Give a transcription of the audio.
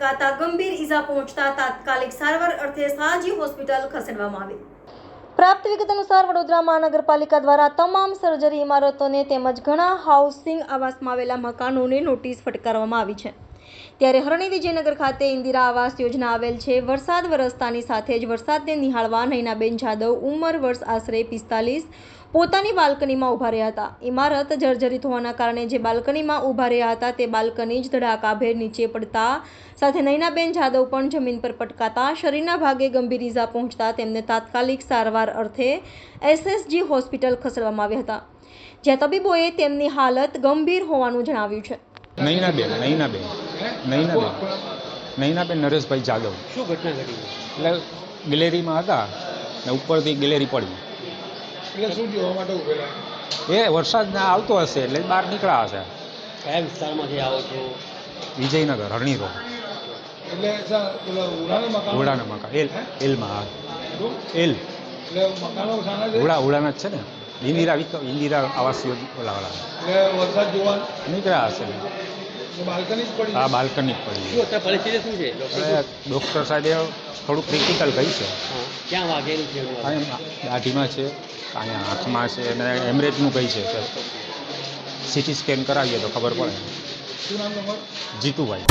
પટકાતા ગંભીર ઈજા પહોંચતા તાત્કાલિક સારવાર અર્થે સયાજી હોસ્પિટલ ખસેડવામાં આવી। પ્રાપ્ત વિગત અનુસાર વડોદરા મહાનગરપાલિકા દ્વારા તમામ સર્જરી ઇમારતોને તેમજ ઘણા હાઉસિંગ આવાસમાં આવેલા મકાનોને નોટિસ ફટકારવામાં આવી છે। ત્યારે હરણી વિજયનગર ખાતે ઇન્દિરા આવાસ યોજના આવેલ છે। વરસાદ વરસતાની સાથે જ વરસાદને નિહાળવા નયનાબેન જાદવ ઉંમર વર્ષ આશરે 45 પોતાની બાલ્કનીમાં ઊભા રહ્યા હતા। ઇમારત જર્જરિત હોવાના કારણે જે બાલ્કનીમાં ઊભા રહ્યા હતા તે બાલ્કની જ ધડાકાભેર નીચે પડતા સાથે નયનાબેન જાદવ પણ જમીન પર પટકાતા શરીરના ભાગે ગંભીર ઈજા પહોંચતા તેમને તાત્કાલિક સારવાર અર્થે SSG હોસ્પિટલ ખસેડવામાં આવ્યા હતા, જ્યાં તબીબોએ તેમની હાલત ગંભીર હોવાનું જણાવ્યું છે। નયનાબેન નરેશભાઈ જાદવ। શું ઘટના ઘટી? એટલે ગેલેરીમાં હતા ને ઉપરથી ગેલેરી પડી। એટલે શું જોવા માટે ઉભેલા? એ વરસાદ આવતો હશે એટલે બહાર નીકળ્યા હશે। કયા વિસ્તારમાંથી આવો છો? વિજયનગર હરણી રોડ। એટલે ઉડાના મકાન એલમાં એલ એટલે મકાનો શાના છે? ઉડાના જ છે ને, ઇન્દિરા આવાસ યોજના એટલે વરસાદ જોવા નીકળ્યા હશે। બાલ્કની જ પડી? આ બાલ્કની જ પડી। શું અત્યારે પરિસ્થિતિ શું છે? ડૉક્ટર સાહેબે થોડું ક્રિટિકલ કહી છે। ક્યાં વાગેલું છે? દાઢીમાં છે, અહીંયા હાથમાં છે અને હેમરેજનું કહી છે। સિટી સ્કેન કરાવીએ તો ખબર પડે। શું નામ તમારું? જીતુભાઈ।